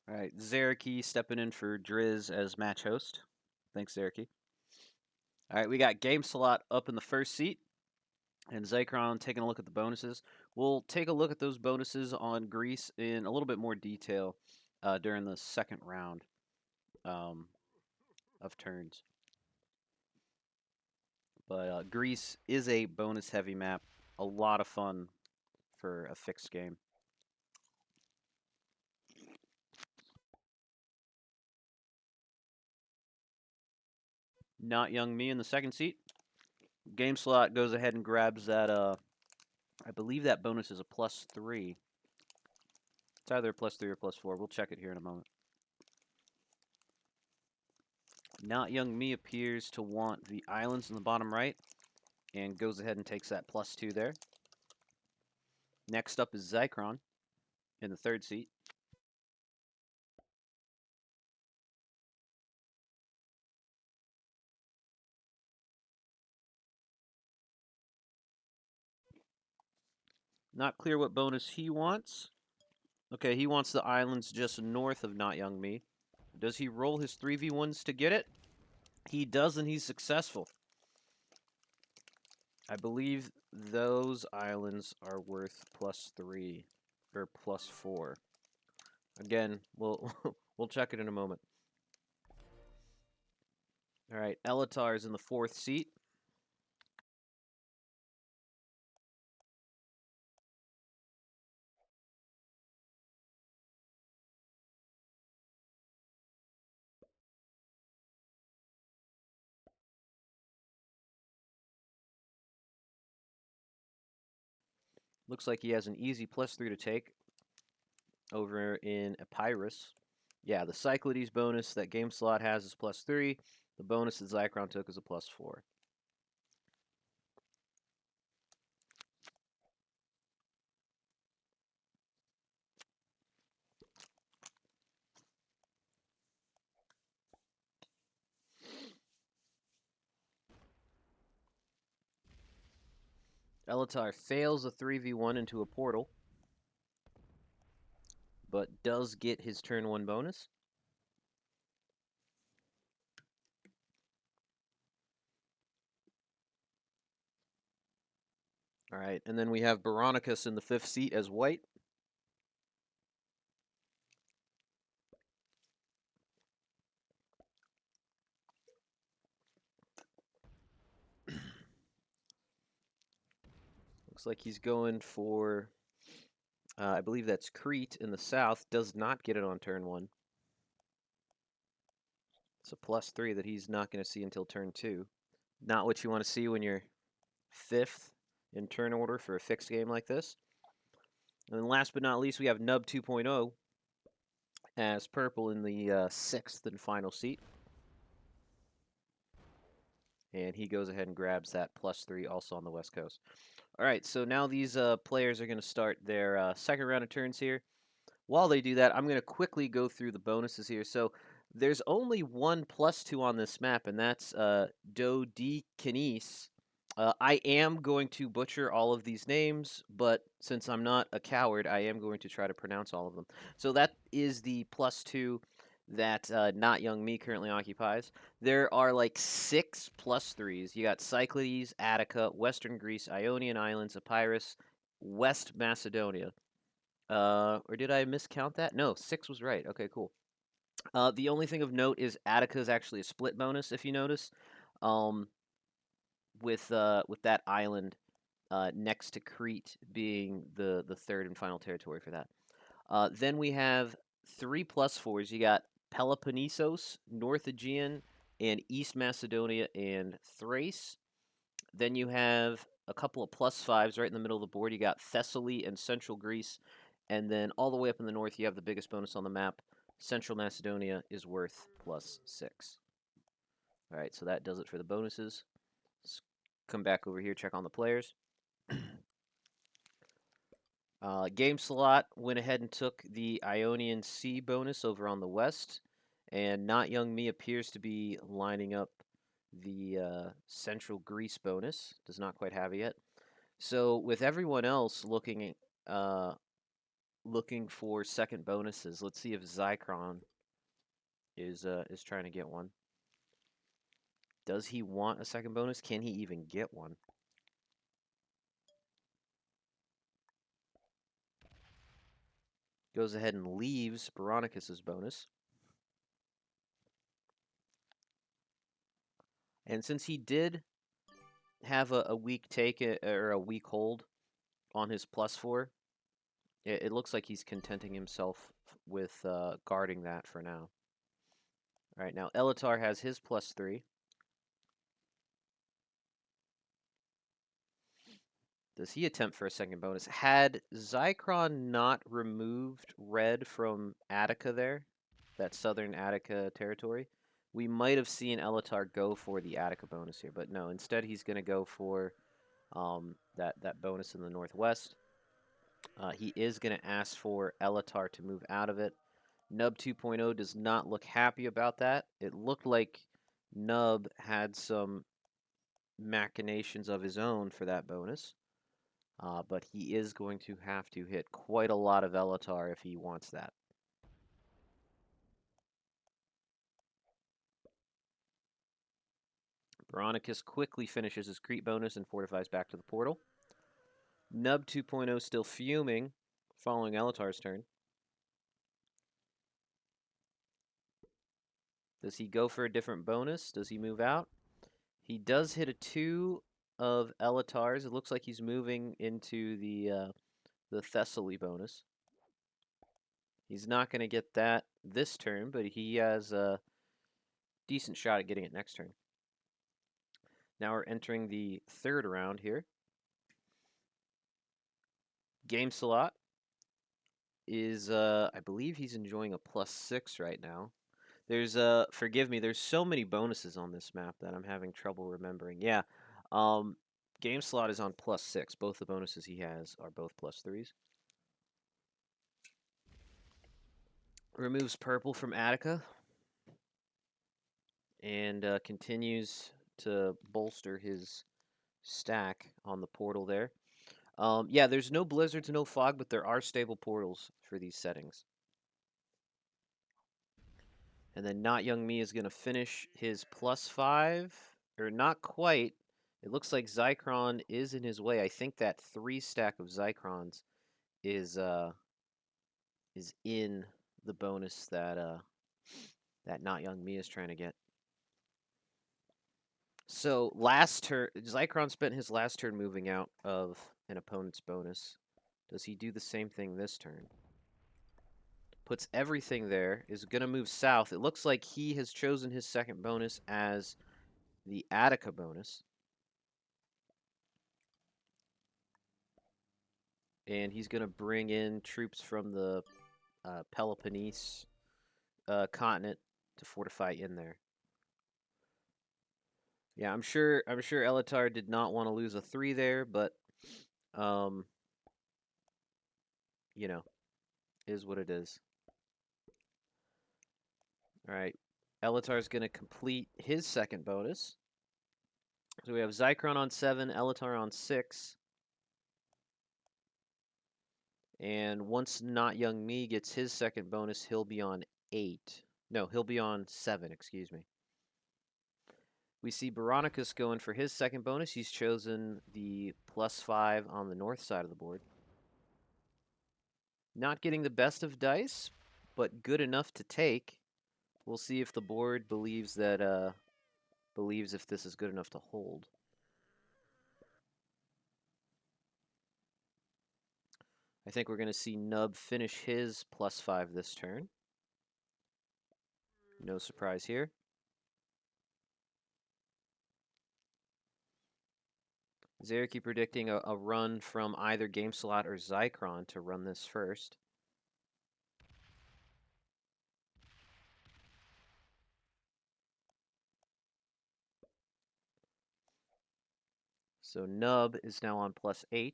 All right, Zareki stepping in for Driz as match host. Thanks, Zareki. All right, we got Game Slot up in the first seat, and Zycron taking a look at the bonuses. We'll take a look at those bonuses on Greece in a little bit more detail during the second round of turns. But Greece is a bonus-heavy map. A lot of fun for a fixed game. Not Young Me in the second seat. Game Slot goes ahead and grabs that. I believe that bonus is a +3. It's either a +3 or +4. We'll check it here in a moment. Not Young Me appears to want the islands in the bottom right and goes ahead and takes that +2 there. Next up is Zycron in the third seat. Not clear what bonus he wants. Okay, he wants the islands just north of Not Young Me. Does he roll his 3v1s to get it? He does, and he's successful. I believe those islands are worth +3 or +4. Again, we'll we'll check it in a moment. All right, Elatar is in the fourth seat. Looks like he has an easy +3 to take over in Epirus. Yeah, the Cyclades bonus that Game Slot has is +3. The bonus that Zycron took is a +4. Elatar fails a 3v1 into a portal, but does get his turn 1 bonus. All right, and then we have Baronicus in the 5th seat as white. Looks like he's going for, I believe that's Crete in the south. Does not get it on turn 1. It's a +3 that he's not going to see until turn 2. Not what you want to see when you're 5th in turn order for a fixed game like this. And then last but not least, we have Nub 2.0 as purple in the 6th and final seat. And he goes ahead and grabs that +3 also on the West Coast. All right, so now these players are going to start their second round of turns here. While they do that, I'm going to quickly go through the bonuses here. So there's only one +2 on this map, and that's Dodecanese. I am going to butcher all of these names, but since I'm not a coward, I am going to try to pronounce all of them. So that is the +2 that Not Young Me currently occupies. There are like 6 +3s. You got Cyclades, Attica, Western Greece, Ionian Islands, Epirus, West Macedonia. Or did I miscount that? No, 6 was right. Okay, cool. The only thing of note is Attica is actually a split bonus, if you notice. With that island next to Crete being the third and final territory for that. Then we have 3 +4s. You got Peloponnesos, North Aegean, and East Macedonia and Thrace. Then you have a couple of +5s right in the middle of the board. You got Thessaly and Central Greece. And then all the way up in the north, you have the biggest bonus on the map. Central Macedonia is worth +6. All right, so that does it for the bonuses. Let's come back over here, check on the players. Game Slot went ahead and took the Ionian Sea bonus over on the west, and Not Young Me appears to be lining up the Central Greece bonus. Does not quite have it yet. So with everyone else looking looking for second bonuses. Let's see if Zycron is trying to get one. Does he want a second bonus? Can he even get one? Goes ahead and leaves Veronicus's bonus. And since he did have a weak take or a weak hold on his +4, it looks like he's contenting himself with guarding that for now. All right, now Elatar has his +3. Does he attempt for a second bonus? Had Zycron not removed red from Attica there, that southern Attica territory, we might have seen Elatar go for the Attica bonus here. But no, instead he's going to go for that bonus in the northwest. He is going to ask for Elatar to move out of it. Nub 2.0 does not look happy about that. It looked like Nub had some machinations of his own for that bonus. But he is going to have to hit quite a lot of Elatar if he wants that. Veronicus quickly finishes his creep bonus and fortifies back to the portal. Nub 2.0 still fuming, following Elatar's turn. Does he go for a different bonus? Does he move out? He does hit a 2 of Elatar's. It looks like he's moving into the Thessaly bonus. He's not going to get that this turn, but he has a decent shot at getting it next turn. Now we're entering the third round here. Game Slot is, I believe he's enjoying a +6 right now. There's, forgive me, there's so many bonuses on this map that I'm having trouble remembering. Yeah, Game Slot is on +6. Both the bonuses he has are both +3s. Removes purple from Attica and continues to bolster his stack on the portal there. Yeah, there's no blizzards, no fog, but there are stable portals for these settings. And then Not Young Me is going to finish his +5, or not quite. It looks like Zycron is in his way. I think that 3 stack of Zycrons is in the bonus that that Not Young Me is trying to get. So last turn, Zycron spent his last turn moving out of an opponent's bonus. Does he do the same thing this turn? Puts everything there, is going to move south. It looks like he has chosen his second bonus as the Attica bonus. And he's going to bring in troops from the Peloponnese continent to fortify in there. Yeah, I'm sure Elatar did not want to lose a 3 there, but you know, is what it is. All right. Elatar's going to complete his second bonus. So we have Zycron on 7, Elatar on 6. And once Not Young Me gets his second bonus, he'll be on 8. No, he'll be on 7, excuse me. We see Baronicus going for his second bonus. He's chosen the +5 on the north side of the board. Not getting the best of dice, but good enough to take. We'll see if the board believes that believes if this is good enough to hold. I think we're going to see Nub finish his +5 this turn. No surprise here. Zeriki predicting a run from either Game Slot or Zycron to run this first. So Nub is now on +8.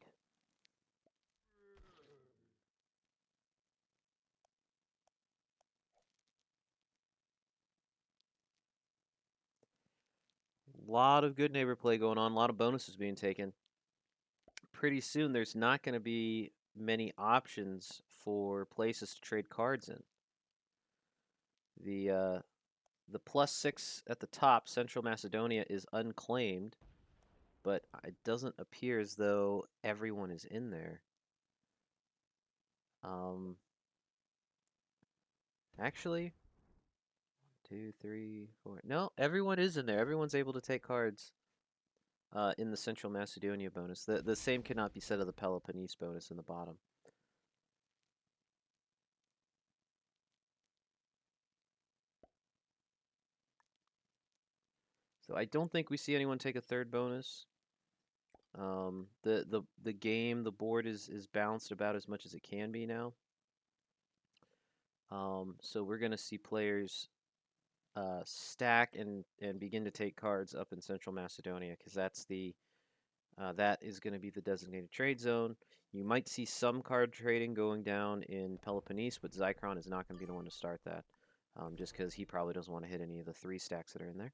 A lot of good neighbor play going on, a lot of bonuses being taken. Pretty soon there's not going to be many options for places to trade cards in. The +6 at the top, Central Macedonia, is unclaimed, but it doesn't appear as though everyone is in there. Actually, 2, 3, 4. No, everyone is in there. Everyone's able to take cards in the Central Macedonia bonus. The same cannot be said of the Peloponnese bonus in the bottom. So I don't think we see anyone take a third bonus. The game, the board is balanced about as much as it can be now. So we're gonna see players stack and begin to take cards up in Central Macedonia because that is going to be the designated trade zone. You might see some card trading going down in Peloponnese, but Zychron is not going to be the one to start that, just because he probably doesn't want to hit any of the 3 stacks that are in there.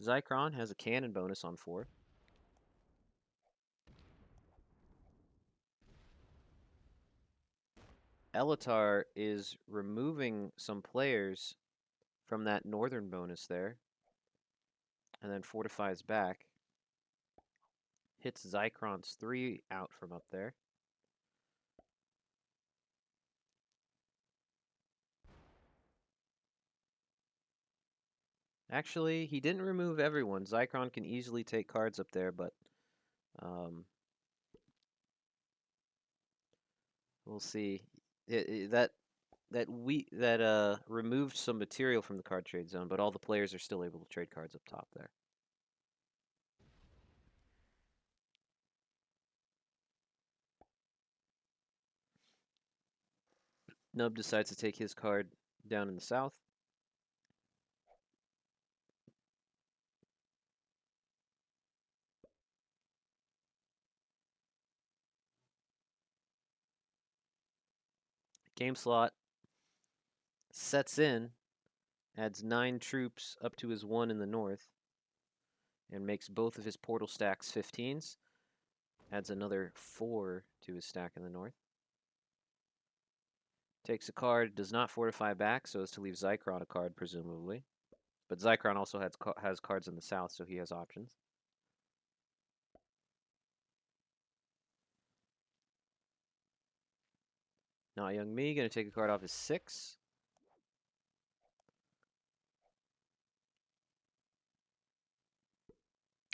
Zychron has a cannon bonus on 4. Elatar is removing some players from that northern bonus there, and then fortifies back. Hits Zychron's 3 out from up there. Actually, he didn't remove everyone. Zychron can easily take cards up there, but we'll see. That removed some material from the card trade zone, but all the players are still able to trade cards up top there. Nub decides to take his card down in the south. Game slot sets in, adds 9 troops up to his 1 in the north, and makes both of his portal stacks 15s. Adds another 4 to his stack in the north. Takes a card, does not fortify back, so as to leave Zychron a card, presumably. But Zychron also has cards in the south, so he has options. Not Young Me, going to take a card off his 6.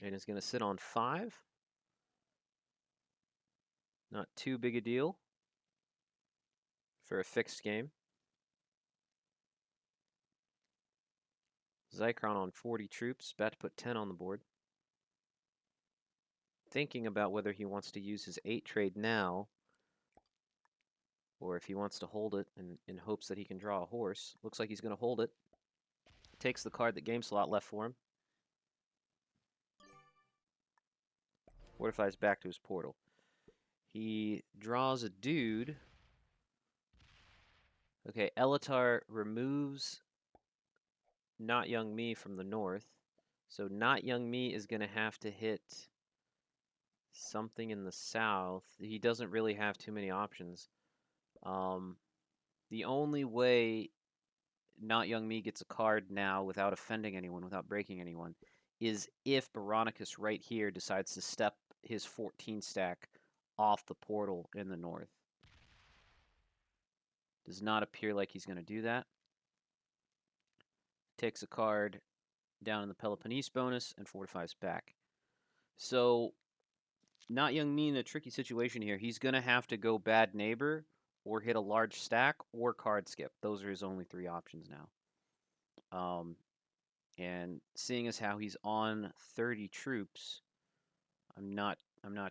And is going to sit on 5. Not too big a deal for a fixed game. Zychron on 40 troops, about to put 10 on the board. Thinking about whether he wants to use his 8 trade now, or if he wants to hold it in hopes that he can draw a horse. Looks like he's going to hold it. Takes the card that Game Slot left for him. Fortifies back to his portal. He draws a dude. Okay, Elatar removes Not Young Me from the north. So Not Young Me is going to have to hit something in the south. He doesn't really have too many options. The only way Not Young Me gets a card now without offending anyone, without breaking anyone, is if Baronicus right here decides to step his 14 stack off the portal in the north. Does not appear like he's going to do that. Takes a card down in the Peloponnese bonus and fortifies back. So, Not Young Me in a tricky situation here. He's going to have to go Bad Neighbor or hit a large stack or card skip. Those are his only 3 options now. And seeing as how he's on 30 troops, I'm not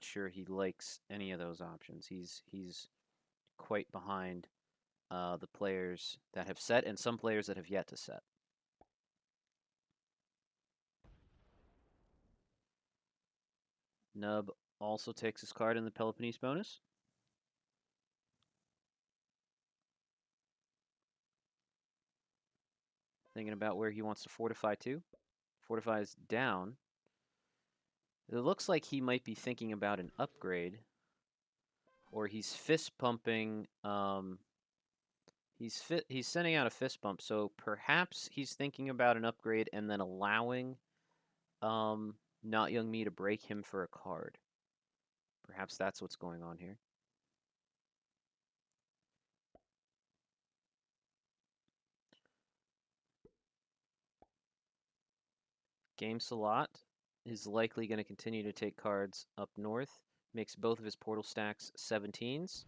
sure he likes any of those options. He's quite behind the players that have set and some players that have yet to set. Nub also takes his card in the Peloponnese bonus. Thinking about where he wants to fortify to. Fortifies down. It looks like he might be thinking about an upgrade. or he's fist pumping. He's sending out a fist bump, so perhaps he's thinking about an upgrade and then allowing Not Young Me to break him for a card. Perhaps that's what's going on here. Game Salat is likely going to continue to take cards up north. Makes both of his portal stacks 17s.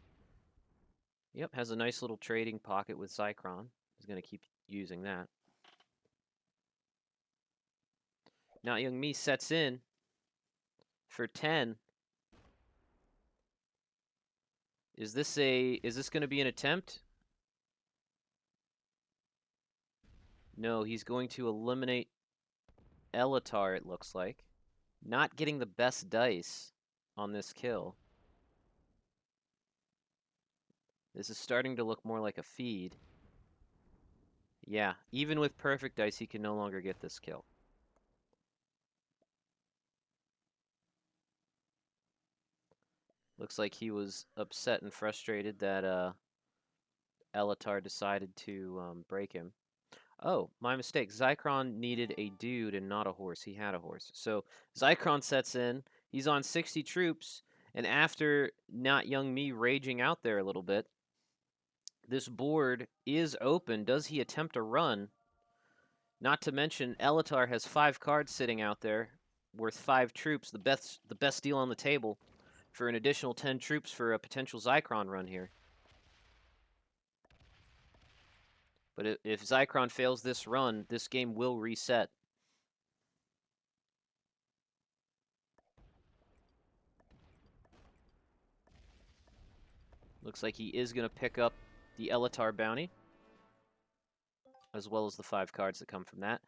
Yep, has a nice little trading pocket with Zycron. He's going to keep using that. Not Young Me sets in for 10. Is this going to be an attempt? No, he's going to eliminate Elatar, it looks like. Not getting the best dice on this kill. This is starting to look more like a feed. Yeah, even with perfect dice, he can no longer get this kill. Looks like he was upset and frustrated that Elatar decided to break him. Oh, my mistake. Zycron needed a dude and not a horse. He had a horse. So Zycron sets in. He's on 60 troops. And after Not Young Me raging out there a little bit, this board is open. Does he attempt a run? Not to mention, Elatar has 5 cards sitting out there worth 5 troops. The best deal on the table for an additional 10 troops for a potential Zycron run here. But if Zycron fails this run, this game will reset. Looks like he is going to pick up the Elatar bounty, as well as the 5 cards that come from that.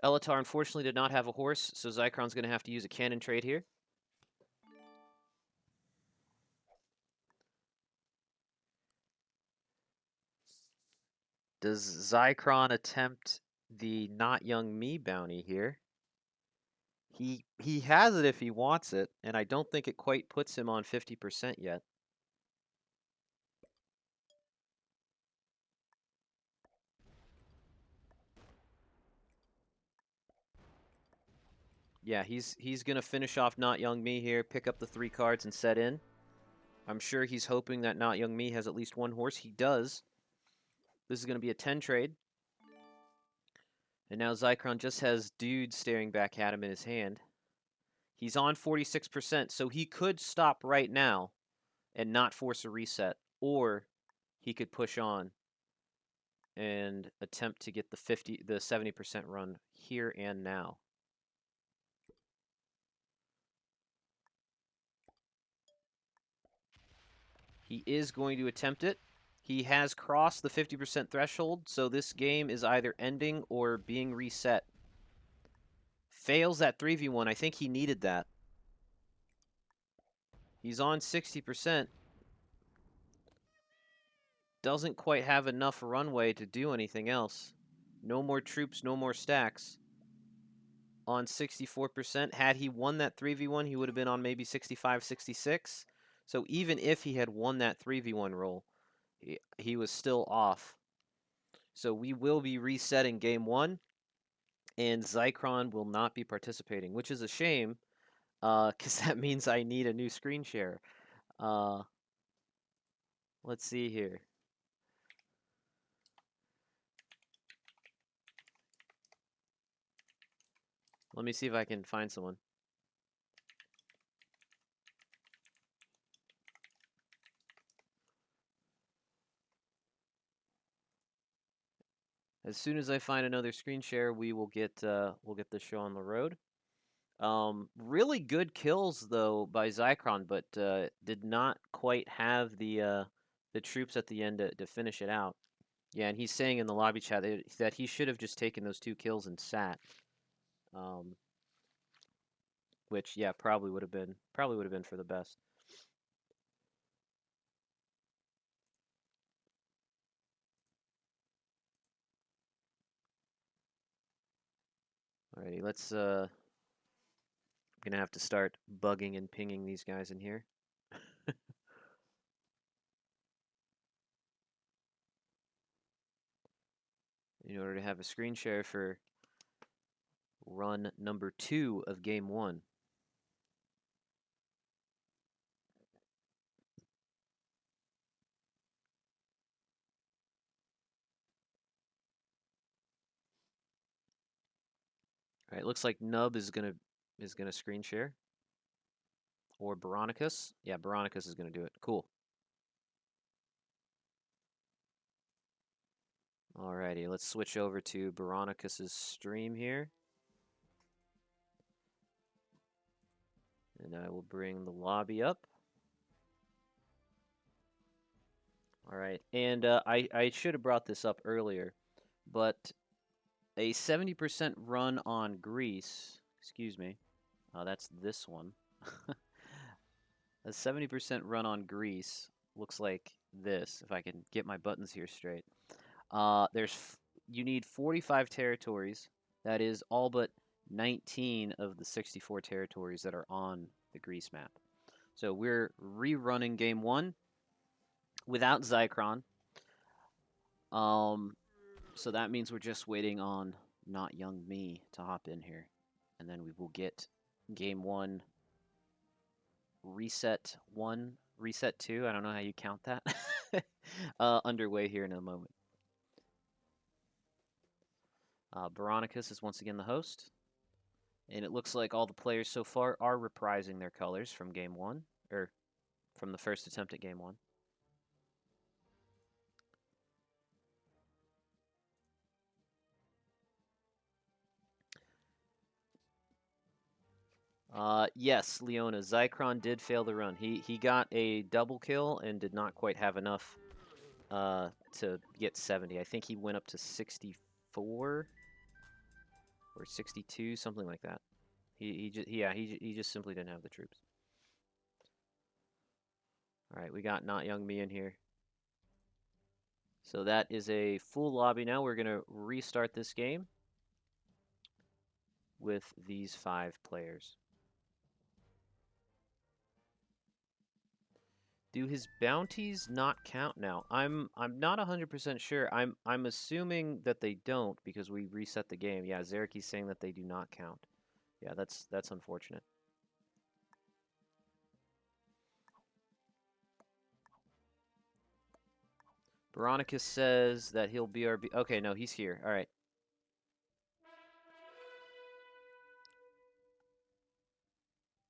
Elatar unfortunately did not have a horse, so Zycron's going to have to use a cannon trade here. Does Zycron attempt the Not Young Me bounty here? He has it if he wants it, and I don't think it quite puts him on 50% yet. Yeah, he's gonna finish off Not Young Me here, pick up the 3 cards and set in. I'm sure he's hoping that Not Young Me has at least 1 horse. He does. This is gonna be a 10 trade. And now Zycron just has dudes staring back at him in his hand. He's on 46%, so he could stop right now and not force a reset, or he could push on and attempt to get the 70% run here and now. He is going to attempt it. He has crossed the 50% threshold, so this game is either ending or being reset. Fails that 3v1. I think he needed that. He's on 60%. Doesn't quite have enough runway to do anything else. No more troops, no more stacks. On 64%. Had he won that 3v1, he would have been on maybe 65, 66. So even if he had won that 3v1 roll, he was still off. So we will be resetting game 1, and Zycron will not be participating, which is a shame, because that means I need a new screen share. Let's see here. Let me see if I can find someone. As soon as I find another screen share, we'll get the show on the road. Really good kills though by Zycron, but did not quite have the troops at the end to finish it out. Yeah, and he's saying in the lobby chat that he should have just taken those 2 kills and sat. Which yeah, probably would have been for the best. Alrighty, let's I'm gonna have to start bugging and pinging these guys in here. in order to have a screen share for run number 2 of game 1. All right, looks like Nub is gonna screen share, or Baronicus. Yeah, Baronicus is gonna do it. Cool. Alrighty, let's switch over to Baronicus's stream here, and I will bring the lobby up. All right, and I should have brought this up earlier, but a 70% run on Greece. Excuse me. That's this one. A 70% run on Greece looks like this, if I can get my buttons here straight. You need 45 territories. That is all but 19 of the 64 territories that are on the Greece map. So we're rerunning game 1 without Zycron. So that means we're just waiting on Not Young Me to hop in here. And then we will get game 1 reset 1, reset 2. I don't know how you count that. Underway here in a moment. Baronicus is once again the host. And it looks like all the players so far are reprising their colors from game 1, or from the first attempt at game 1. Yes, Leona, Zycron did fail the run. He got a double kill and did not quite have enough to get 70. I think he went up to 64 or 62, something like that. He just simply didn't have the troops. All right, we got Not Young Me in here. So that is a full lobby now. We're gonna restart this game with these 5 players. Do his bounties not count now? I'm not 100% sure. I'm assuming that they don't because we reset the game. Yeah, Zeriki's saying that they do not count. Yeah, that's unfortunate. Veronica says that he'll BRB. Okay, no, he's here. All right.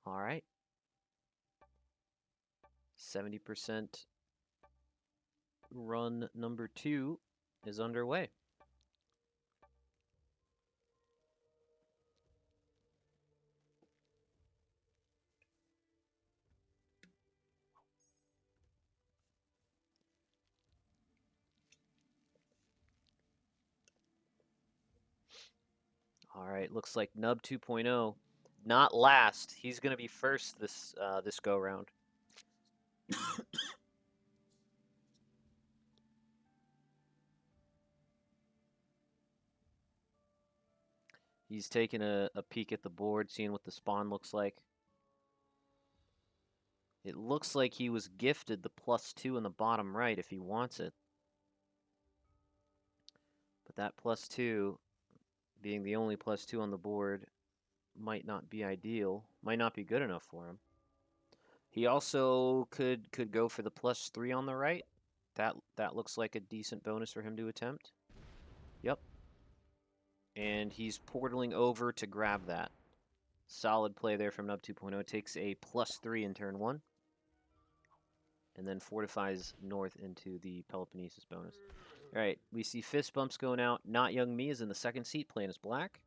All right. 70% run number 2 is underway. All right, looks like Nub 2.0, not last. He's gonna be first this this go round. He's taking a peek at the board, seeing what the spawn looks like. It looks like he was gifted the +2 in the bottom right if he wants it. But that +2, being the only +2 on the board, might not be ideal. Might not be good enough for him. He also could go for the +3 on the right. That looks like a decent bonus for him to attempt. Yep. And he's portaling over to grab that. Solid play there from Nub 2.0. Takes a +3 in turn 1. And then fortifies north into the Peloponnesus bonus. All right, we see fist bumps going out. Not Young Me is in the second seat, playing as black.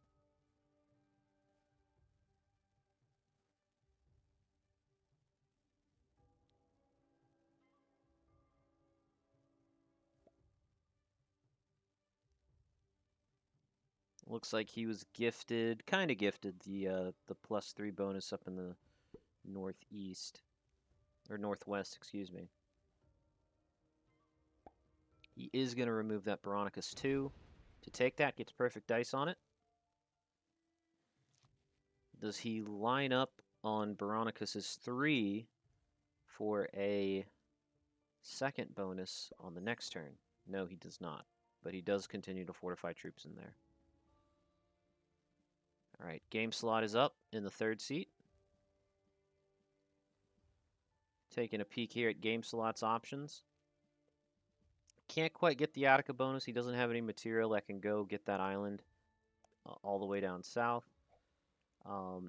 Looks like he was gifted, kind of gifted, the +3 bonus up in the northeast, or northwest, excuse me. He is going to remove that Baronicus 2. To take that, gets perfect dice on it. Does he line up on Baronicus's 3 for a second bonus on the next turn? No, he does not. but he does continue to fortify troops in there. All right, game slot is up in the third seat. Taking a peek here at game slot's options. Can't quite get the Attica bonus. He doesn't have any material that can go get that island all the way down south.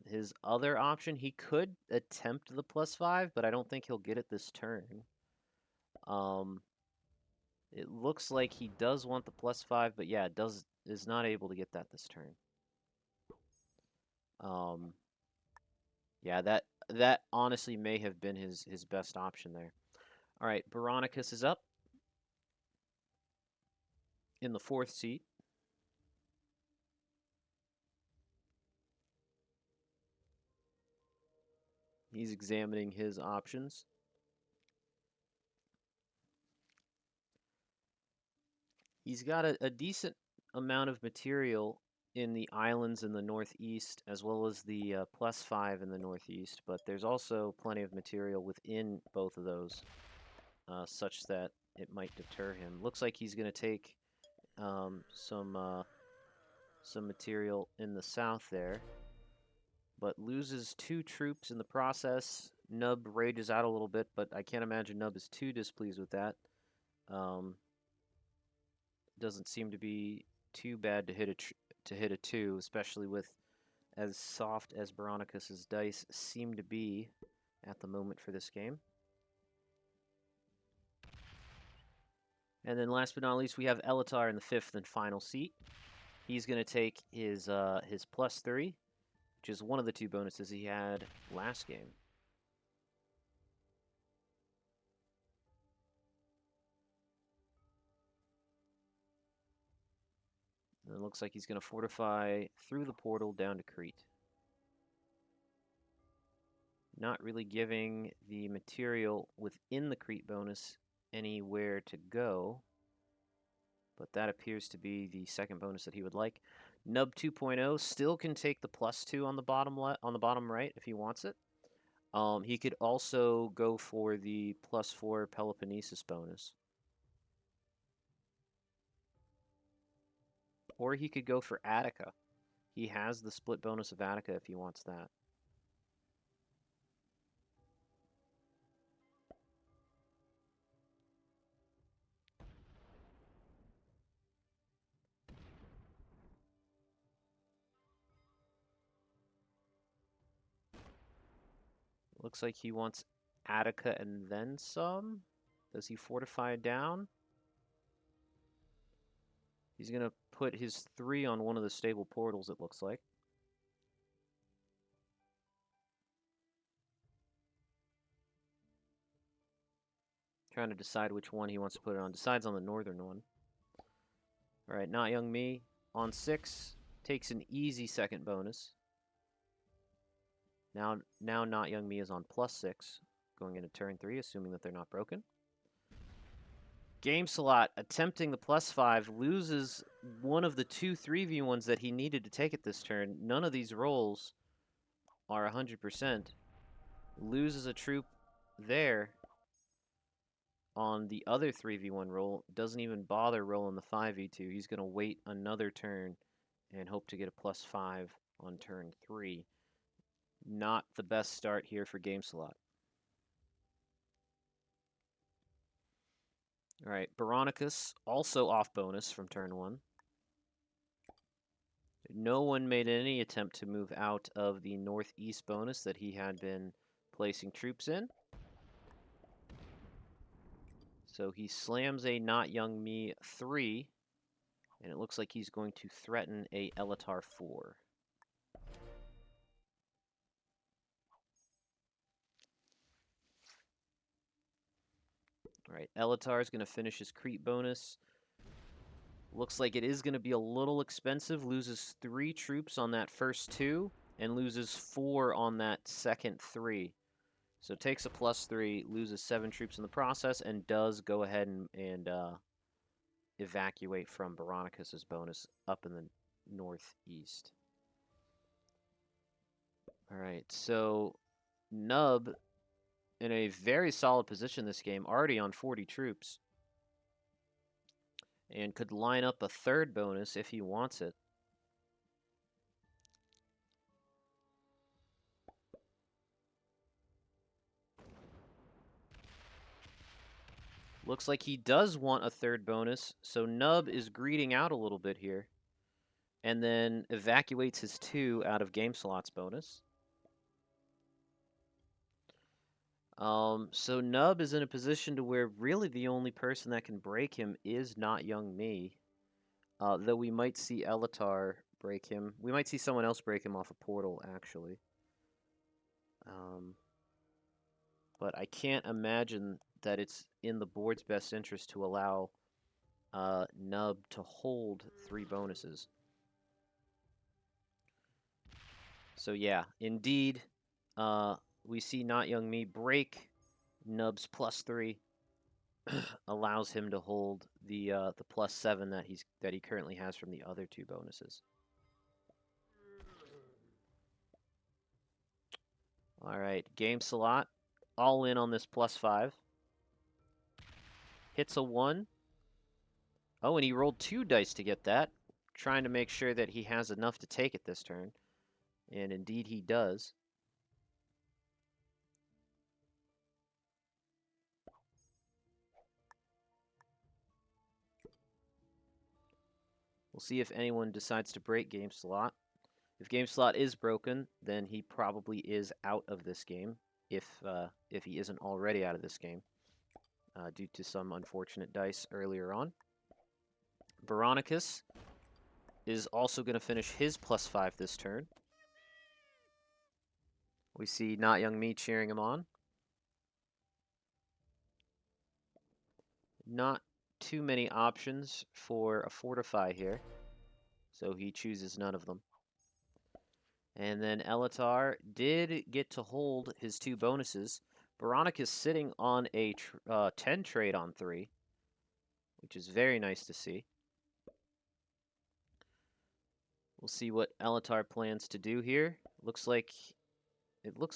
His other option, he could attempt the +5, but I don't think he'll get it this turn. It looks like he does want the +5, but yeah, is not able to get that this turn. Yeah, that honestly may have been his best option there. All right, Baronicus is up in the fourth seat. He's examining his options. He's got a decent amount of material in the islands in the northeast, as well as the +5 in the northeast, but there's also plenty of material within both of those, such that it might deter him. Looks like he's going to take some material in the south there, but loses 2 troops in the process. Nub rages out a little bit, but I can't imagine Nub is too displeased with that. Doesn't seem to be too bad to hit a 2, especially with as soft as Baronicus's dice seem to be at the moment for this game. And then last but not least, we have Elatar in the 5th and final seat. He's going to take his +3, which is one of the 2 bonuses he had last game. And it looks like he's going to fortify through the portal down to Crete. Not really giving the material within the Crete bonus anywhere to go, but that appears to be the second bonus that he would like. Nub 2.0 still can take the +2 on the bottom right if he wants it. He could also go for the +4 Peloponnesus bonus. Or he could go for Attica. He has the split bonus of Attica if he wants that. Looks like he wants Attica and then some. Does he fortify down? He's going to put his 3 on one of the stable portals, it looks like. Trying to decide which one he wants to put it on. Decides on the northern one. All right, Not Young Me on 6. Takes an easy second bonus. Now Not Young Me is on +6. Going into turn 3, assuming that they're not broken. Game slot, attempting the +5, loses one of the 2 3v1s that he needed to take it this turn. None of these rolls are 100%. Loses a troop there on the other 3v1 roll. Doesn't even bother rolling the 5v2. He's going to wait another turn and hope to get a +5 on turn 3. Not the best start here for game slot. All right, Baronicus also off bonus from turn 1. No one made any attempt to move out of the northeast bonus that he had been placing troops in. So he slams a Not Young Me 3, and it looks like he's going to threaten a Elatar 4. All right, Elatar is going to finish his Crete bonus. Looks like it is going to be a little expensive. Loses 3 troops on that first 2, and loses 4 on that second 3. So takes a +3, loses 7 troops in the process, and does go ahead and evacuate from Baronicus's bonus up in the northeast. All right, so Nub in a very solid position this game, already on 40 troops. and could line up a third bonus if he wants it. Looks like he does want a third bonus, so Nub is greeting out a little bit here, and then evacuates his 2 out of game slots bonus. So Nub is in a position to where really the only person that can break him is Not Young Me. Though we might see Elatar break him. We might see someone else break him off a portal, actually. But I can't imagine that it's in the board's best interest to allow Nub to hold 3 bonuses. So yeah, indeed, we see Not Young Me break Nub's +3, allows him to hold the +7 that he currently has from the other 2 bonuses. All right, game slot, all in on this +5. Hits a 1. Oh, and he rolled 2 dice to get that, trying to make sure that he has enough to take it this turn. And indeed he does. We'll see if anyone decides to break game slot. If game slot is broken, then he probably is out of this game, if he isn't already out of this game, due to some unfortunate dice earlier on. Veronicus is also going to finish his +5 this turn. We see Not Young Me cheering him on. Not too many options for a fortify here, so he chooses none of them. And then Elatar did get to hold his 2 bonuses. Veronicus sitting on a 10 trade on 3, which is very nice to see. We'll see what Elatar plans to do here. It looks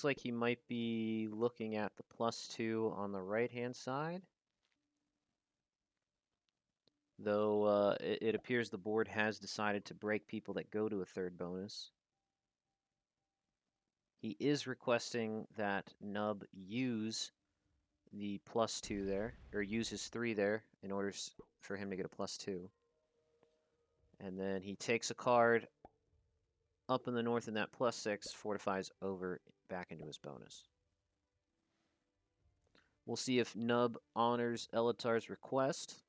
like he might be looking at the +2 on the right-hand side. Though it appears the board has decided to break people that go to a third bonus. He is requesting that Nub use the +2 there, or use his 3 there in order for him to get a +2. And then he takes a card up in the north, and that +6 fortifies over back into his bonus. We'll see if Nub honors Elatar's request.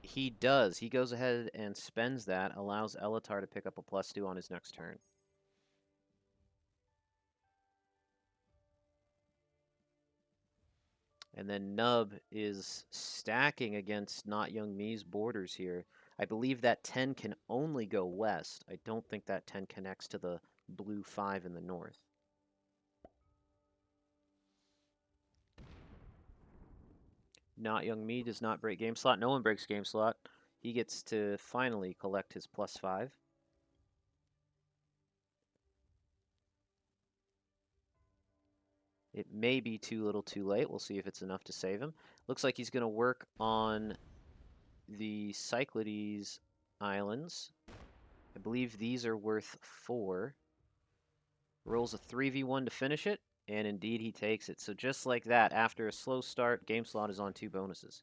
He does. He goes ahead and spends that, allows Elatar to pick up a +2 on his next turn. And then Nub is stacking against Not Young Me's borders here. I believe that 10 can only go west. I don't think that 10 connects to the blue 5 in the north. Not Young Me does not break game slot. No one breaks game slot. He gets to finally collect his +5. It may be too little too late. We'll see if it's enough to save him. Looks like he's going to work on the Cyclades Islands. I believe these are worth 4. Rolls a 3v1 to finish it, and indeed he takes it. So just like that, after a slow start, game slot is on 2 bonuses.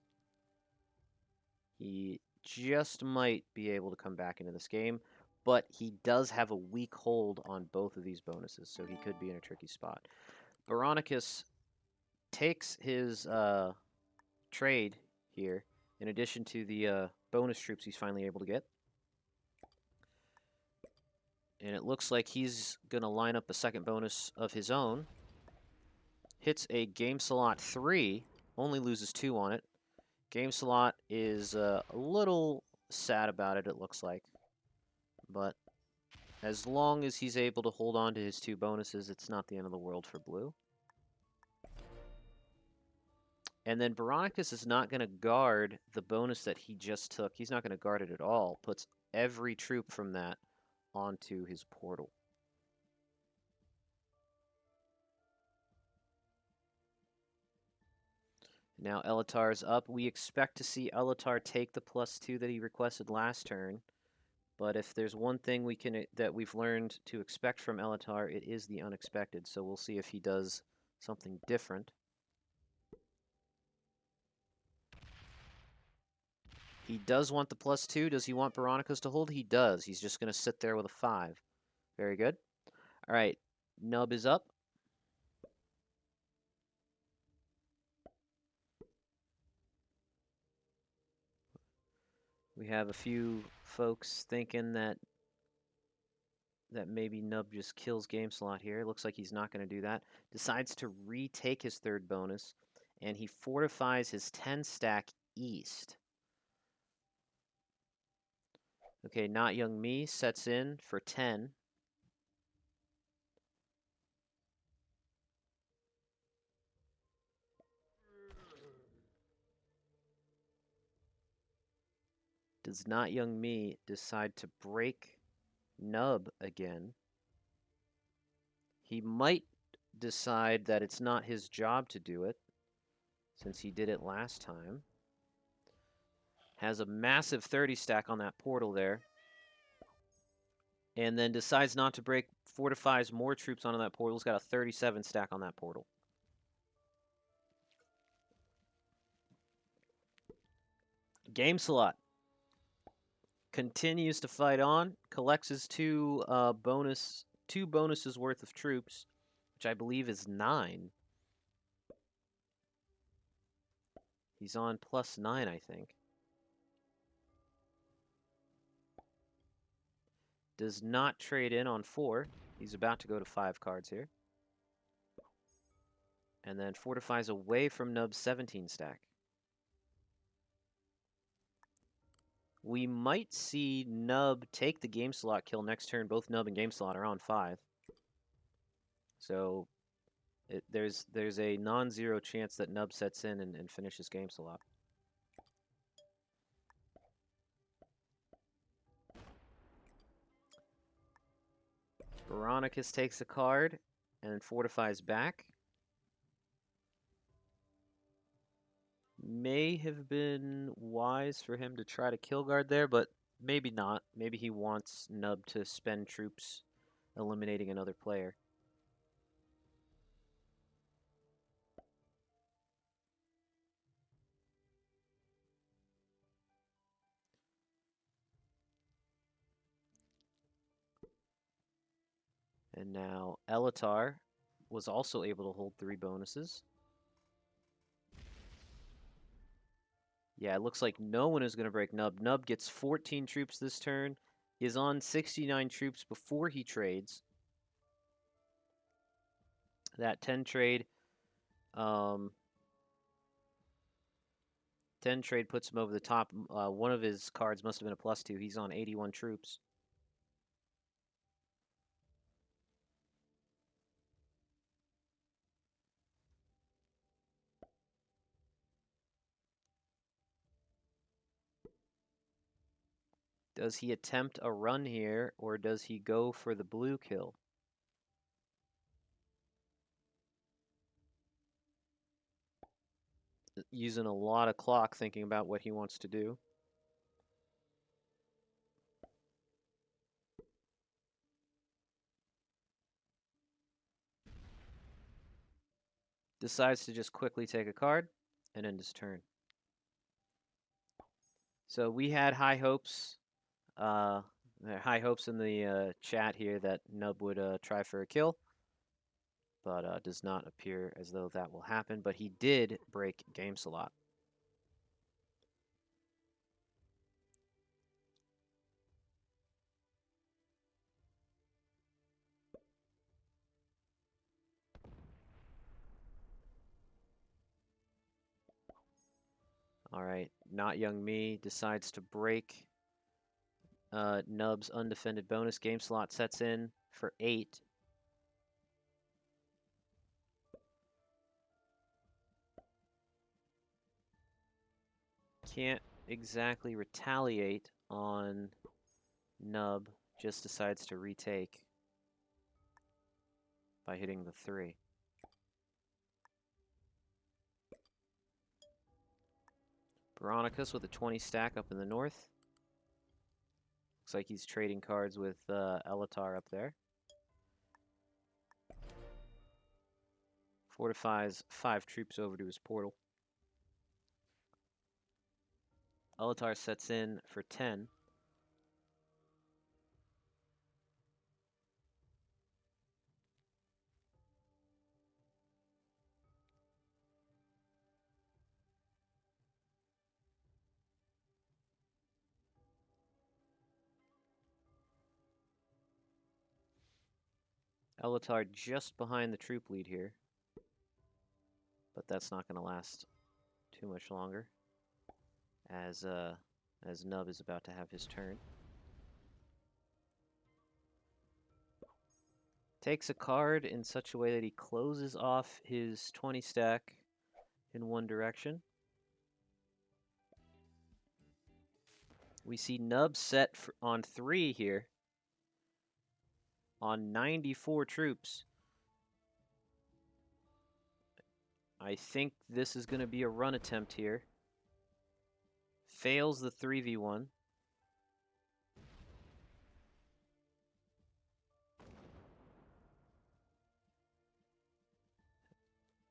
He just might be able to come back into this game, but he does have a weak hold on both of these bonuses, so he could be in a tricky spot. Veronicus takes his trade here, in addition to the bonus troops he's finally able to get. And it looks like he's going to line up a second bonus of his own. Hits a game slot 3, only loses 2 on it. Game slot is a little sad about it, it looks like. But as long as he's able to hold on to his 2 bonuses, it's not the end of the world for blue. And then Veronicus is not going to guard the bonus that he just took. He's not going to guard it at all. Puts every troop from that onto his portal. Now Elatar's up. We expect to see Elatar take the +2 that he requested last turn. But if there's one thing that we've learned to expect from Elatar, it is the unexpected. So we'll see if he does something different. He does want the +2. Does he want Baronica's to hold? He does. He's just going to sit there with a 5. Very good. All right. Nub is up. We have a few folks thinking that maybe Nub just kills game slot here. Looks like he's not going to do that. Decides to retake his 3rd bonus, and he fortifies his 10 stack east. Okay, Not Young Me sets in for 10. Does Not Young Me decide to break Nub again? He might decide that it's not his job to do it, since he did it last time. Has a massive 30 stack on that portal there. And then decides not to break, fortifies more troops onto that portal. He's got a 37 stack on that portal. Game slot. Continues to fight on. Collects his two bonuses worth of troops, which I believe is 9. He's on +9, I think. Does not trade in on 4. He's about to go to 5 cards here. And then fortifies away from Nub's 17 stack. We might see Nub take the game slot kill next turn. Both Nub and game slot are on 5. So there's a non-zero chance that Nub sets in and finishes game slot. Veronicus takes a card and fortifies back. May have been wise for him to try to kill guard there, but maybe not. Maybe he wants Nub to spend troops eliminating another player. And now Elatar was also able to hold 3 bonuses. Yeah, it looks like no one is going to break Nub. Nub gets 14 troops this turn, is on 69 troops before he trades. That 10 trade puts him over the top. One of his cards must have been a +2. He's on 81 troops. Does he attempt a run here, or does he go for the blue kill? Using a lot of clock thinking about what he wants to do. Decides to just quickly take a card and end his turn. So we had high hopes. High hopes in the chat here that Nub would try for a kill, but does not appear as though that will happen. But he did break game slot. All right, Not Young Me decides to break Nub's undefended bonus. Game slot sets in for 8. Can't exactly retaliate on Nub, just decides to retake by hitting the 3. Veronicus with a 20 stack up in the north. Looks like he's trading cards with Elatar up there. Fortifies 5 troops over to his portal. Elatar sets in for 10. Elatar just behind the troop lead here. But that's not going to last too much longer. As Nub is about to have his turn. Takes a card in such a way that he closes off his 20 stack in one direction. We see Nub set on 3 here. On 94 troops. I think this is going to be a run attempt here. Fails the 3v1.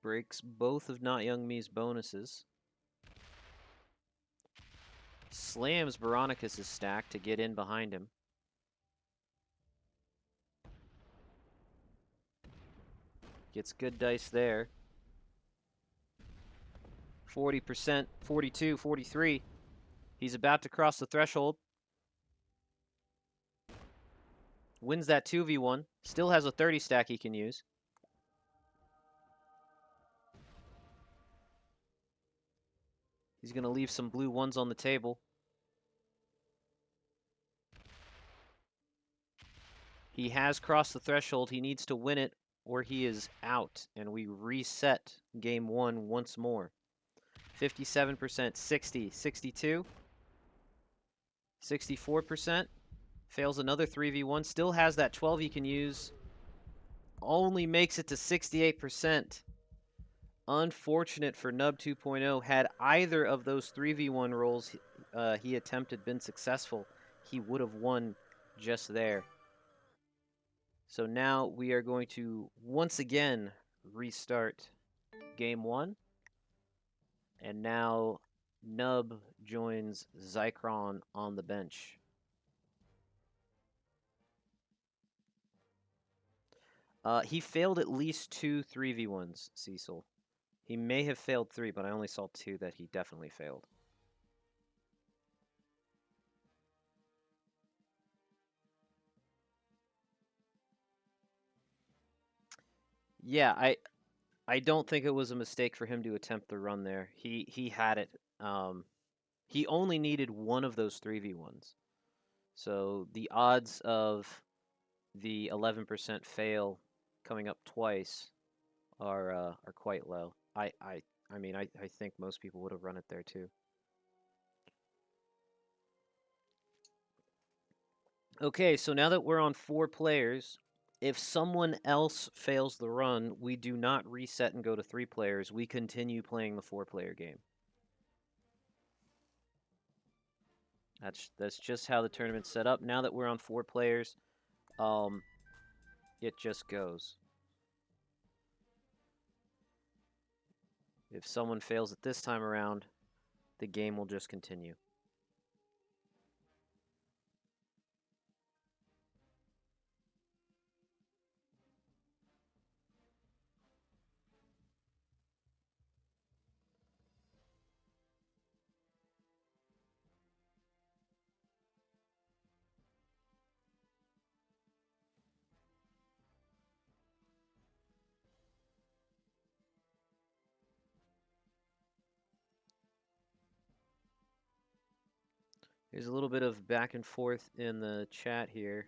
Breaks both of Not Young Me's bonuses. Slams Veronicus' stack to get in behind him. Gets good dice there. 40%, 42, 43. He's about to cross the threshold. Wins that 2v1. Still has a 30 stack he can use. He's going to leave some blue ones on the table. He has crossed the threshold. He needs to win it or he is out. And we reset game 1 once more. 57%, 60, 62. 64%. Fails another 3v1. Still has that 12 he can use. Only makes it to 68%. Unfortunate for Nub 2.0. Had either of those 3v1 rolls he attempted been successful, he would have won just there. So now we are going to once again restart game 1. And now Nub joins Zychron on the bench. He failed at least 2 3v1s, Cecil. He may have failed 3, but I only saw 2 that he definitely failed. Yeah, I don't think it was a mistake for him to attempt the run there. He had it. He only needed one of those 3v1s. So the odds of the 11% fail coming up twice are quite low. I mean, I think most people would have run it there too. Okay, so now that we're on 4 players, if someone else fails the run, we do not reset and go to 3 players. We continue playing the 4-player game. That's just how the tournament's set up. Now that we're on 4 players, it just goes. If someone fails it this time around, the game will just continue. There's a little bit of back and forth in the chat here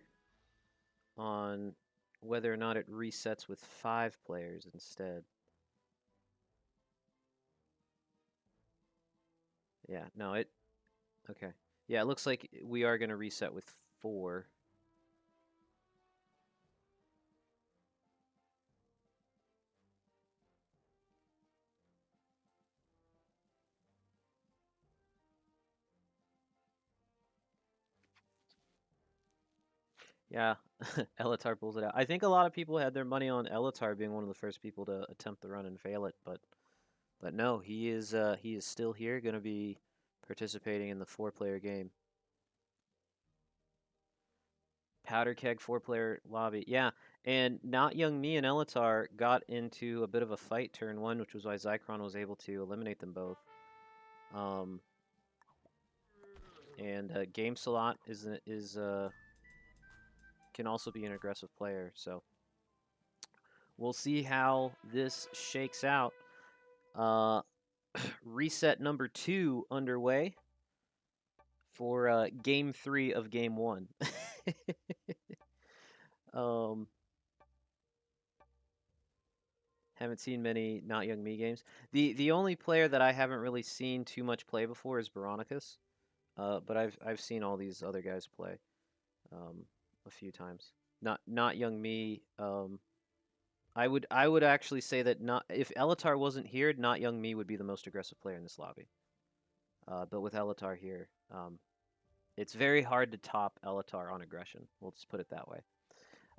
on whether or not it resets with 5 players instead. Yeah, no, okay. Yeah, it looks like we are going to reset with 4. Yeah, Elatar pulls it out. I think a lot of people had their money on Elatar being one of the first people to attempt the run and fail it, but no, he is still here, going to be participating in the 4-player game. Powder keg 4-player lobby. Yeah, and Not Young Me and Elatar got into a bit of a fight turn 1, which was why Zycron was able to eliminate them both. Um, and Game Salot is can also be an aggressive player, so we'll see how this shakes out. Reset number 2 underway for game 3 of game 1. um, haven't seen many Not Young Me games. The only player that I haven't really seen too much play before is Veronicus. But I've seen all these other guys play a few times. Not Young Me. I would actually say that not if Elatar wasn't here, Not Young Me would be the most aggressive player in this lobby. But with Elatar here, it's very hard to top Elatar on aggression. We'll just put it that way.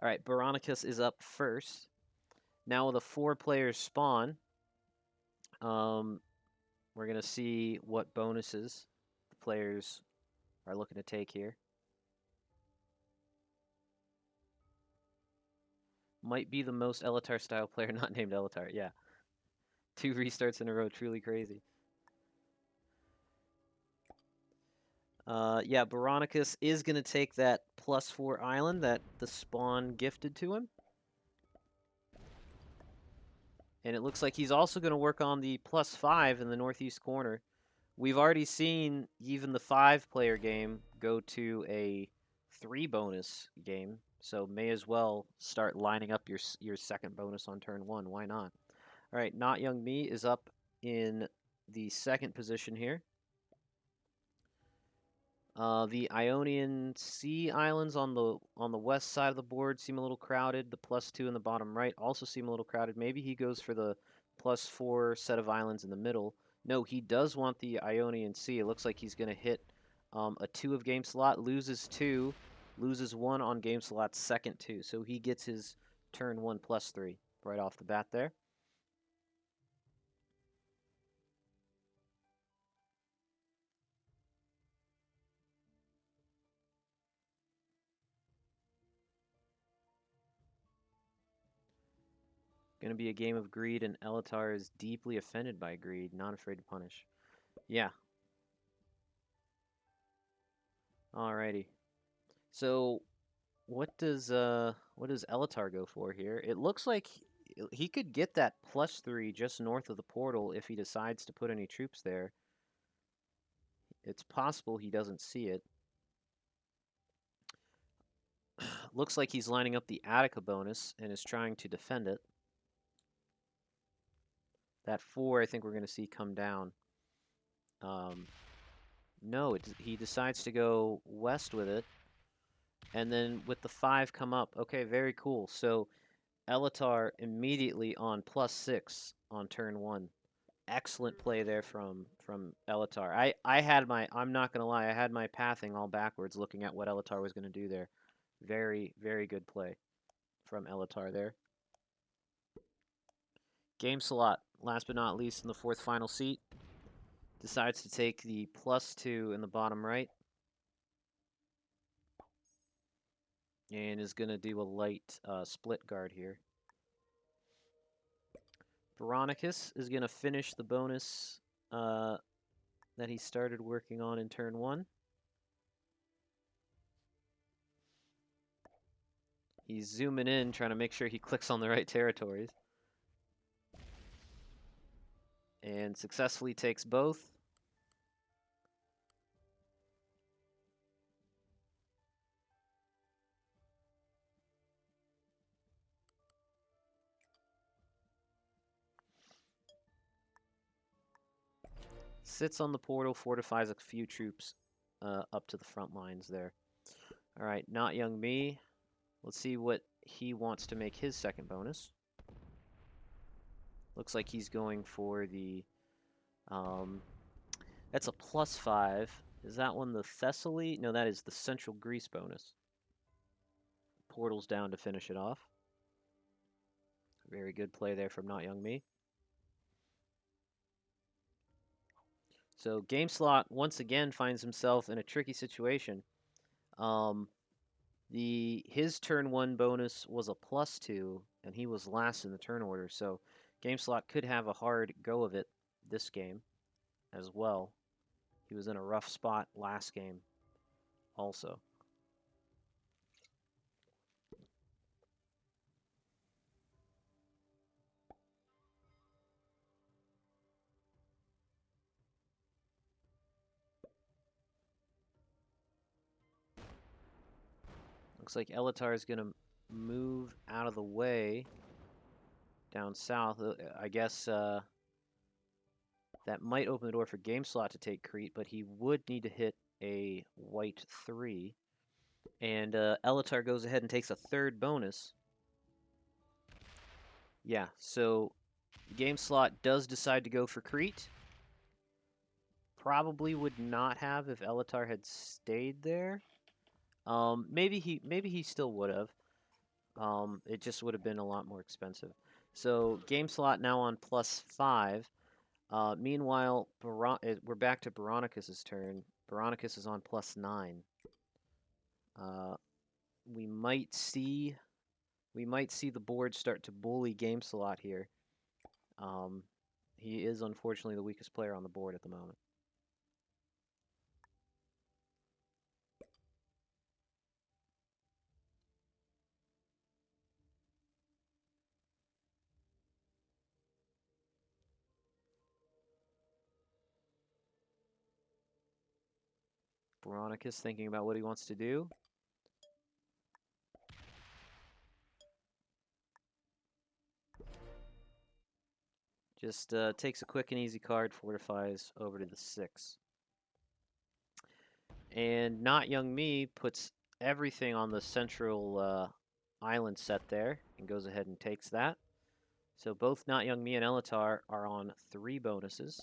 All right, Veronicus is up first. Now with a 4-player spawn, we're going to see what bonuses the players are looking to take here. Might be the most Elatar style player not named Elatar. Yeah. 2 restarts in a row, truly crazy. Yeah, Veronicus is going to take that +4 island that the spawn gifted to him. And it looks like he's also going to work on the +5 in the northeast corner. We've already seen even the 5-player game go to a 3 bonus game, so may as well start lining up your second bonus on turn 1. Why not? All right, Not Young Me is up in the second position here. The Ionian Sea islands on the west side of the board seem a little crowded. The +2 in the bottom right also seem a little crowded. Maybe he goes for the +4 set of islands in the middle. No, he does want the Ionian Sea. It looks like he's going to hit a 2 of game slot, loses 2, loses 1 on game slot's second 2. So he gets his turn 1 +3 right off the bat there. Going to be a game of greed, and Elatar is deeply offended by greed, not afraid to punish. Yeah. Alrighty. So what does Elatar go for here? It looks like he could get that +3 just north of the portal if he decides to put any troops there. It's possible he doesn't see it. Looks like he's lining up the Attica bonus and is trying to defend it. That 4, I think we're going to see come down. No, he decides to go west with it. And then with the 5 come up. Okay, very cool. So Elatar immediately on +6 on turn 1. Excellent play there from Elatar. I'm not gonna lie, I had my pathing all backwards looking at what Elatar was gonna do there. Very, very good play from Elatar there. Game Salot, last but not least in the 4th final seat, decides to take the +2 in the bottom right. And is gonna do a light split guard here. Veronicus is gonna finish the bonus that he started working on in turn 1. He's zooming in, trying to make sure he clicks on the right territories. And successfully takes both. Sits on the portal, fortifies a few troops up to the front lines there. All right, Not Young Me. Let's see what he wants to make his second bonus. Looks like he's going for the... that's a +5. Is that one the Thessaly? No, that is the Central Greece bonus. portals down to finish it off. Very good play there from Not Young Me. So Game Slot once again finds himself in a tricky situation. His turn 1 bonus was a +2, and he was last in the turn order, so Game Slot could have a hard go of it this game as well. He was in a rough spot last game also. Looks like Elatar is going to move out of the way down south. I guess that might open the door for Game Slot to take Crete, but he would need to hit a white 3. And Elatar goes ahead and takes a third bonus. Yeah, so Game Slot does decide to go for Crete. Probably would not have if Elatar had stayed there. Maybe he still would have. It just would have been a lot more expensive. So Game Slot now on +5. Meanwhile, we're back to Veronicus' turn. Veronicus is on +9. We might see the board start to bully Game Slot here. He is unfortunately the weakest player on the board at the moment. Veronicus thinking about what he wants to do. Just takes a quick and easy card, fortifies over to the 6. And Not Young Me puts everything on the central island set there and goes ahead and takes that. So both Not Young Me and Elatar are on 3 bonuses.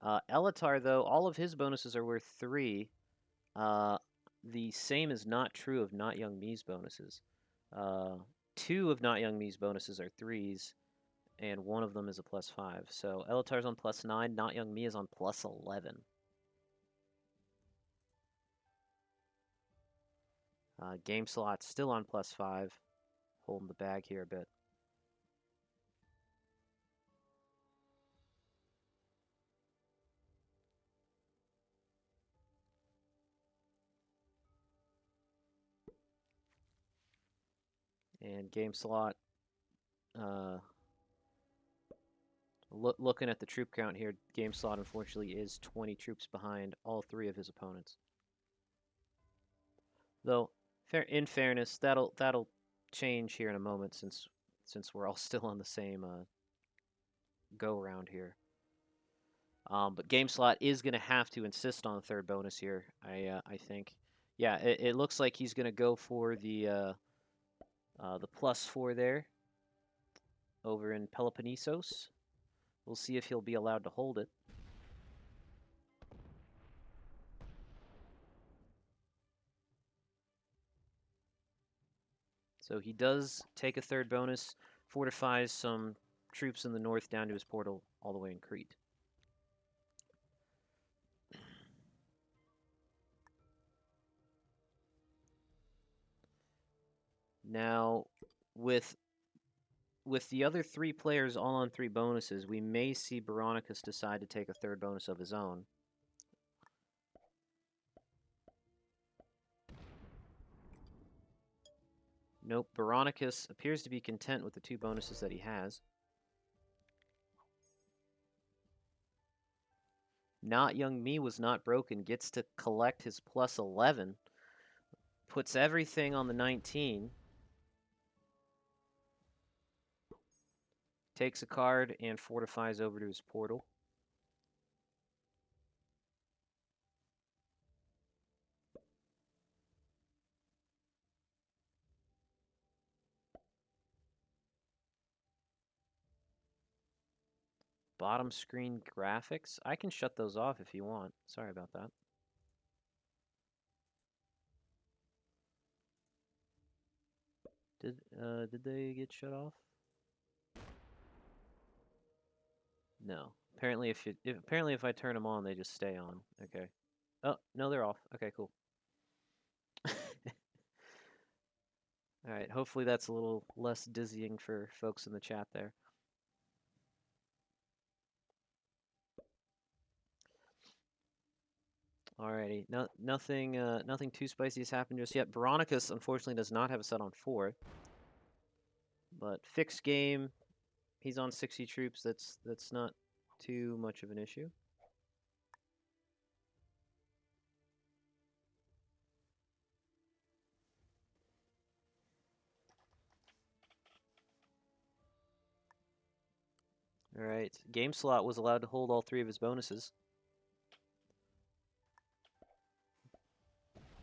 Elatar, though, all of his bonuses are worth 3. The same is not true of Not Young Me's bonuses. 2 of Not Young Me's bonuses are 3s, and 1 of them is a +5. So Elatar's on +9, Not Young Me is on +11. Game Slot's still on +5, holding the bag here a bit. And Game Slot, looking at the troop count here, Game Slot unfortunately is 20 troops behind all 3 of his opponents. Though, in fairness, that'll change here in a moment since we're all still on the same go around here. But Game Slot is going to have to insist on the 3rd bonus here. I think. Yeah, it looks like he's going to go for the +4 there over in Peloponnesos. We'll see if he'll be allowed to hold it. So he does take a 3rd bonus, fortifies some troops in the north down to his portal all the way in Crete. Now, with the other 3 players all on 3 bonuses, we may see Veronicus decide to take a 3rd bonus of his own. Nope, Veronicus appears to be content with the 2 bonuses that he has. Not Young Me was not broken, gets to collect his +11, puts everything on the 19, takes a card and fortifies over to his portal. Bottom screen graphics. I can shut those off if you want. Sorry about that. Did they get shut off? No. Apparently, if I turn them on, they just stay on. Okay. Oh no, they're off. Okay, cool. All right. Hopefully, that's a little less dizzying for folks in the chat there. Alrighty. Nothing too spicy has happened just yet. Veronicus, unfortunately, does not have a set on 4. But fixed game, he's on 60 troops. That's not too much of an issue. Alright. Game slot was allowed to hold all 3 of his bonuses.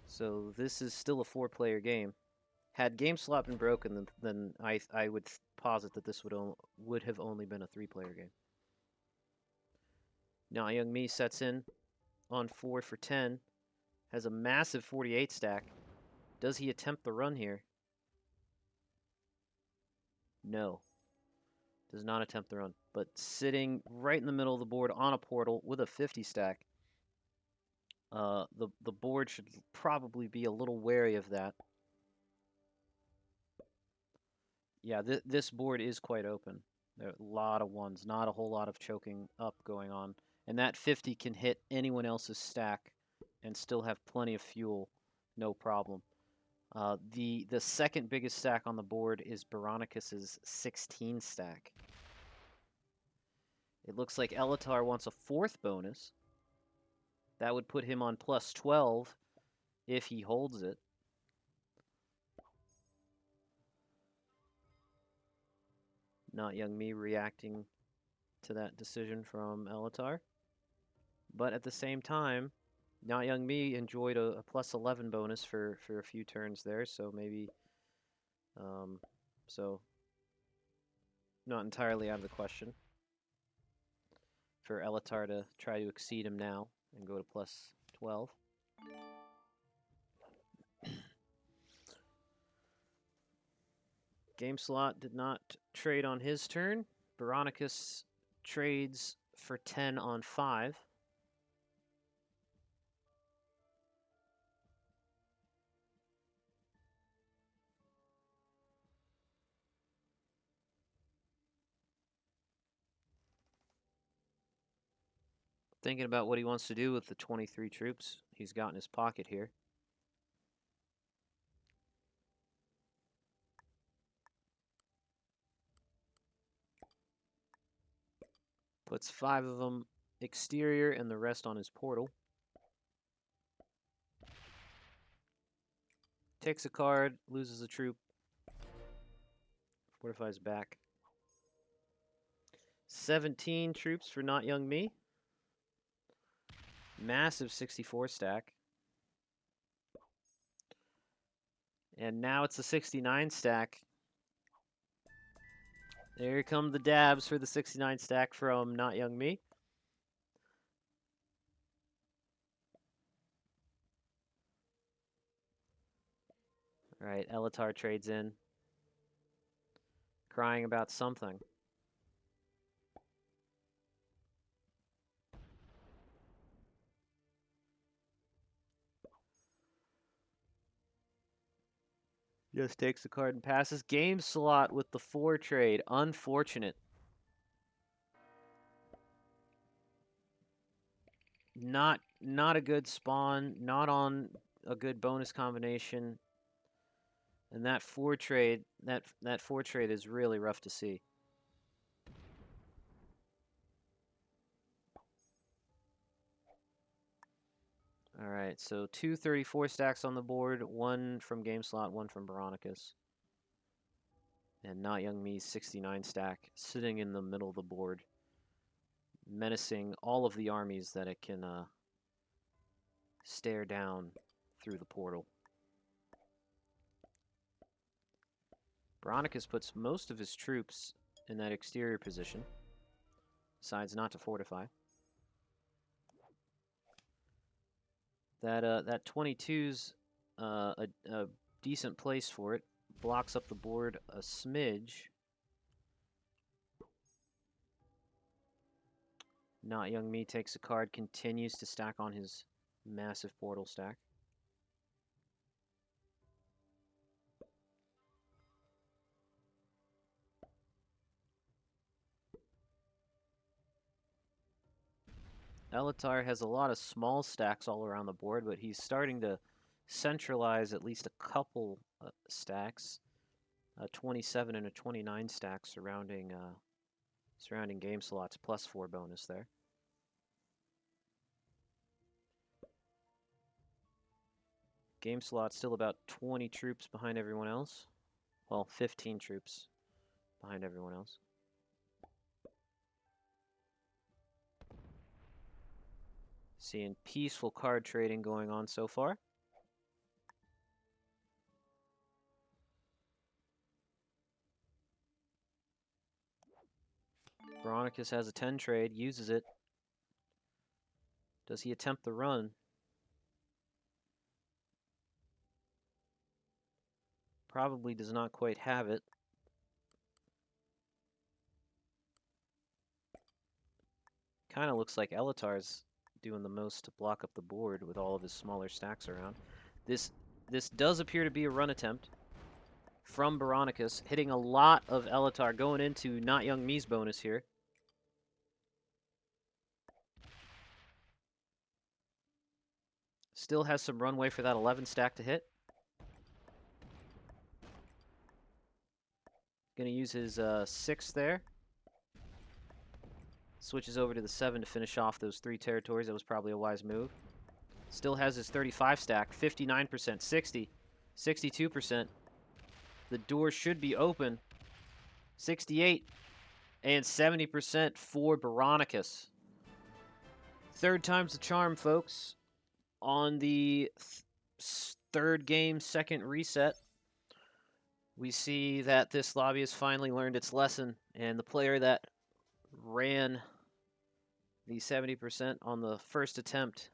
So this is still a 4-player game. Had game slot been broken, then I would posit that this would have only been a 3-player game. Now Young Me sets in on 4 for 10, has a massive 48 stack. Does he attempt the run here? No. Does not attempt the run, but sitting right in the middle of the board on a portal with a 50 stack. The board should probably be a little wary of that. Yeah, this board is quite open. There are a lot of ones, not a whole lot of choking up going on. And that 50 can hit anyone else's stack and still have plenty of fuel, no problem. The second biggest stack on the board is Baronicus's 16 stack. It looks like Elatar wants a 4th bonus. That would put him on plus 12 if he holds it. Not Young Me reacting to that decision from Elatar. But at the same time, Not Young Me enjoyed a plus 11 bonus for a few turns there, so maybe, so not entirely out of the question for Elatar to try to exceed him now and go to plus 12. Game slot did not trade on his turn. Veronicus trades for 10 on 5. Thinking about what he wants to do with the 23 troops he's got in his pocket here. Puts 5 of them exterior and the rest on his portal. Takes a card, loses a troop. Fortifies back. 17 troops for Not Young Me. Massive 64 stack. And now it's a 69 stack. There come the dabs for the 69 stack from Not Young Me. All right, Elatar trades in. Crying about something. Just takes the card and passes. Game slot with the 4 trade. Unfortunate. Not a good spawn. Not on a good bonus combination. And that 4 trade, that 4 trade is really rough to see. All right, so 2 34 stacks on the board, 1 from game slot, 1 from Veronicus. And Not Young Me's 69 stack sitting in the middle of the board, menacing all of the armies that it can stare down through the portal. Veronicus puts most of his troops in that exterior position, decides not to fortify. That 22's a decent place for it, blocks up the board a smidge. Not Young Me takes a card, continues to stack on his massive portal stack. Elatar has a lot of small stacks all around the board, but he's starting to centralize at least a couple stacks. A 27 and a 29 stack surrounding game slots, +4 bonus there. Game slot still about 20 troops behind everyone else. Well, 15 troops behind everyone else. Seeing peaceful card trading going on so far. Veronicus has a 10 trade, uses it. Does he attempt the run? Probably does not quite have it. Kind of looks like Elatar's doing the most to block up the board with all of his smaller stacks around. This does appear to be a run attempt from Veronicus, hitting a lot of Elatar, going into Not Young Me's bonus here. Still has some runway for that 11 stack to hit. Going to use his 6 there. Switches over to the 7 to finish off those 3 territories. That was probably a wise move. Still has his 35 stack, 59%, 60, 62%. The door should be open. 68 and 70% for Veronicus. Third time's the charm, folks. On the third game, second reset, we see that this lobby has finally learned its lesson, and the player that ran the 70% on the first attempt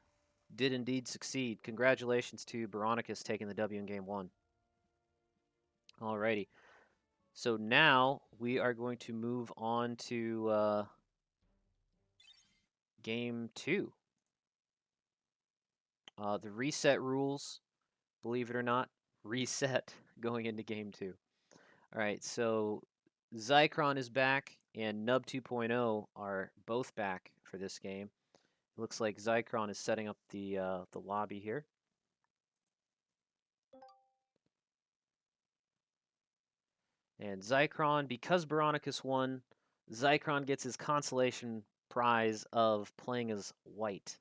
did indeed succeed. Congratulations to Veronicus taking the W in game 1. Alrighty. So now we are going to move on to game 2. The reset rules, believe it or not, reset going into game 2. Alright, so Zycron is back and Nub 2.0 are both back for this game. It looks like Zycron is setting up the lobby here. And Zycron, because Veronicus won, Zycron gets his consolation prize of playing as white.